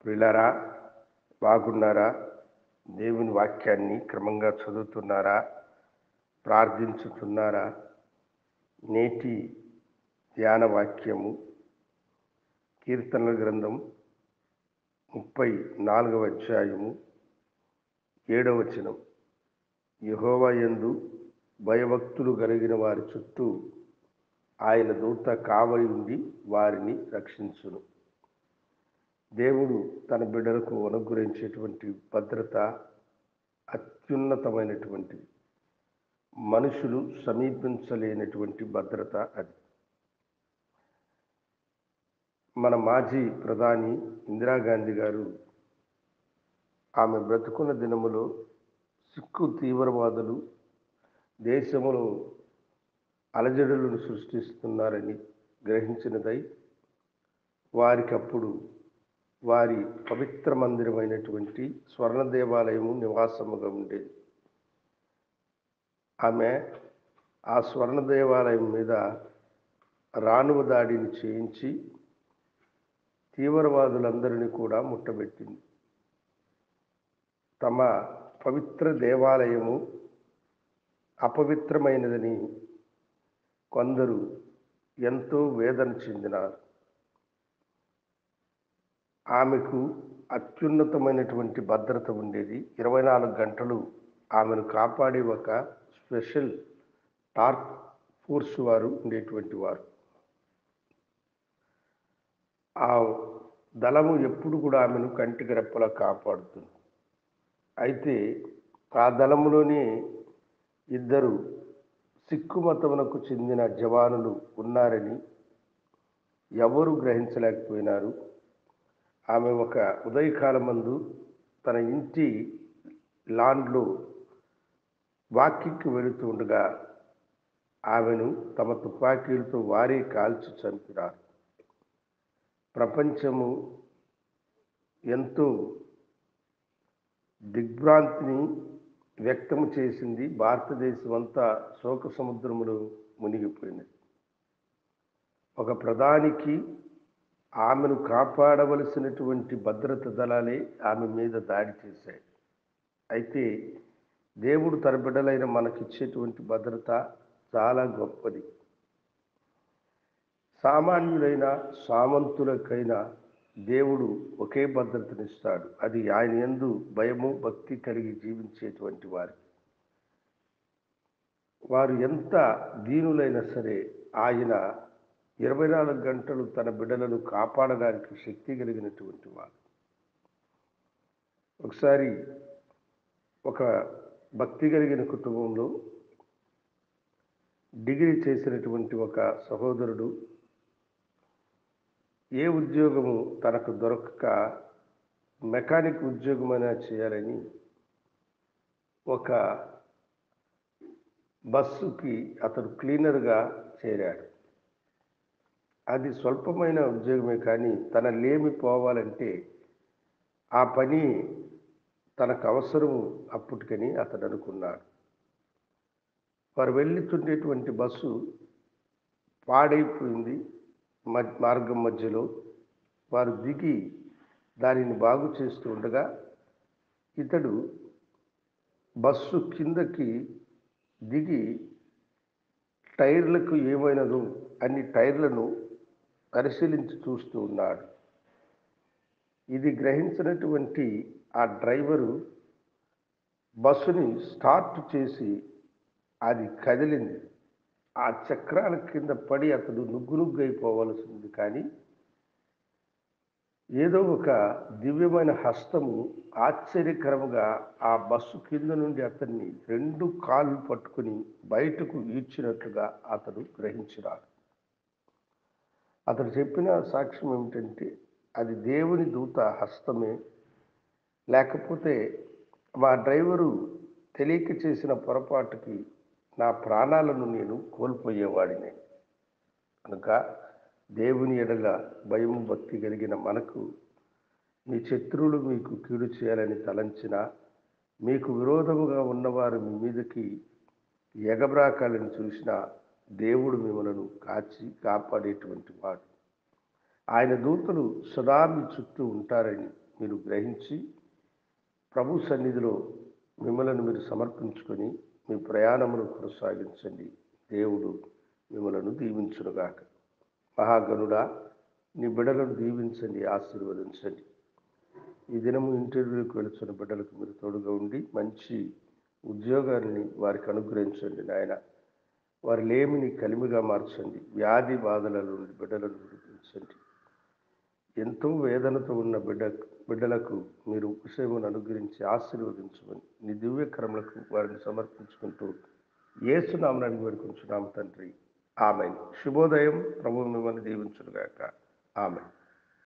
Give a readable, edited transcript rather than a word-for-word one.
ప్రియులారా, బాగున్నారా? దేవుని వాక్యాన్ని క్రమంగా చదువుతున్నారా? ప్రార్థించుతున్నారా? నేటి ధ్యాన వాక్యము కీర్తనల గ్రంథం 34వ అధ్యాయము 7వ వచనం. యెహోవా యందు భయభక్తులు కలిగిన వారి చుట్టూ ఆయన దూత కావలి ఉండి వారిని రక్షించును. దేవుడు తన బిడ్డలకు అనుగ్రహించేటువంటి భద్రత అత్యున్నతమైనటువంటిది. మనుషులు సమీపించలేనటువంటి భద్రత అది. మన మాజీ ప్రధాని ఇందిరాగాంధీ గారు ఆమె బ్రతుకున్న దినములో సిక్కు తీవ్రవాదులు దేశములో అలజడులను సృష్టిస్తున్నారని గ్రహించినదై వారికి అప్పుడు వారి పవిత్ర మందిరమైనటువంటి స్వర్ణ దేవాలయము నివాసముగా ఉండేది. ఆమె ఆ స్వర్ణ దేవాలయం మీద రాణువ దాడిని చేయించి తీవ్రవాదులందరినీ కూడా ముట్టబెట్టింది. తమ పవిత్ర దేవాలయము అపవిత్రమైనదని కొందరు ఎంతో వేదన చెందినారు. ఆమెకు అత్యున్నతమైనటువంటి భద్రత ఉండేది. 24 గంటలు ఆమెను కాపాడే ఒక స్పెషల్ టాస్క్ ఫోర్స్ వారు ఉండేటువంటి వారు. ఆ దళము ఎప్పుడు కూడా ఆమెను కంటికి రెప్పలా కాపాడుతుంది. అయితే ఆ దళములోనే 2 సిక్కు మతమునకు చెందిన జవానులు ఉన్నారని ఎవరు గ్రహించలేకపోయినారు. ఆమె ఒక ఉదయకాలమందు తన ఇంటి లాన్లో వాకింగ్కి వెళుతూ ఉండగా ఆమెను తమ తుపాకీలతో వారే కాల్చి చంపినారు. ప్రపంచము ఎంతో దిగ్భ్రాంతిని వ్యక్తము చేసింది. భారతదేశం అంతా శోక సముద్రములో మునిగిపోయింది. ఒక ప్రధానికి ఆమెను కాపాడవలసినటువంటి భద్రత దళాలే ఆమె మీద దాడి చేశాయి. అయితే దేవుడు తన బిడ్డలైన మనకిచ్చేటువంటి భద్రత చాలా గొప్పది. సామాన్యులైన సామంతులకైనా దేవుడు ఒకే భద్రతనిస్తాడు. అది ఆయన యందు భయము భక్తి కలిగి జీవించేటువంటి వారు ఎంత దీనులైనా సరే ఆయన 24 గంటలు తన బిడ్డలను కాపాడడానికి శక్తి కలిగినటువంటి వారు. ఒకసారి ఒక భక్తి కలిగిన కుటుంబంలో డిగ్రీ చేసినటువంటి ఒక సహోదరుడు ఏ ఉద్యోగము తనకు దొరకక మెకానిక్ ఉద్యోగమైనా చేయాలని ఒక బస్సుకి అతడు క్లీనర్గా చేరాడు. అది స్వల్పమైన ఉద్యోగమే, కానీ తన లేమి పోవాలంటే ఆ పని తనకు అవసరము అప్పటికని అతడు అనుకున్నాడు. వారు వెళ్తుండేటువంటి బస్సు పాడైపోయింది. మార్గం మధ్యలో వారు దిగి దానిని బాగు చేస్తూ ఉండగా ఇతడు బస్సు కిందకి దిగి టైర్లకు ఏమైనదో అన్ని టైర్లను పరిశీలించి చూస్తూ ఉన్నాడు. ఇది గ్రహించినటువంటి ఆ డ్రైవరు బస్సుని స్టార్ట్ చేసి అది కదిలింది. ఆ చక్రాల కింద పడి అతడు నుగ్గునుగ్గైపోవలసింది. కానీ ఏదో ఒక దివ్యమైన హస్తము ఆశ్చర్యకరముగా ఆ బస్సు కింద నుండి అతన్ని 2 కాళ్ళు పట్టుకుని బయటకు ఈడ్చినట్లుగా అతడు గ్రహించినాడు. అతడు చెప్పిన సాక్ష్యం ఏమిటంటే అది దేవుని దూత హస్తమే, లేకపోతే మా డ్రైవరు తెలియక చేసిన పొరపాటుకి నా ప్రాణాలను నేను కోల్పోయేవాడిని. కనుక దేవుని ఎడల భయం భక్తి కలిగిన మనకు మీ శత్రువులు మీకు కీడు చేయాలని తలంచిన, మీకు విరోధముగా ఉన్నవారు మీ మీదకి ఎగబ్రాకాలని చూసిన దేవుడు మిమ్మలను కాపాడేటువంటి వాడు. ఆయన దూతలు సదా మీ చుట్టూ ఉంటారని మీరు గ్రహించి ప్రభు సన్నిధిలో మిమ్మల్ని మీరు సమర్పించుకొని మీ ప్రయాణమును కొనసాగించండి. దేవుడు మిమ్మలను దీవించునుగాక. మహాగణుడా, నీ బిడ్డలను దీవించండి, ఆశీర్వదించండి. ఈ దినము ఇంటర్వ్యూకి వెళుతున్న బిడ్డలకు మీరు తోడుగా ఉండి మంచి ఉద్యోగాన్ని వారికి అనుగ్రహించండి నాయన. వారి లేమిని కలిమిగా మార్చండి. వ్యాధి బాధల నుండి బిడ్డలను విడిపించండి. ఎంతో వేదనతో ఉన్న బిడ్డలకు మీరు ఉపశమనం అనుగ్రహించి ఆశీర్వదించమని నీ దివ్యకరములకు వారిని సమర్పించుకుంటూ యేసు నామమున వేడుకొంచున్నాము తండ్రి. ఆమేన్. శుభోదయం. ప్రభువు మిమ్మల్ని దీవించునుగాక. ఆమేన్.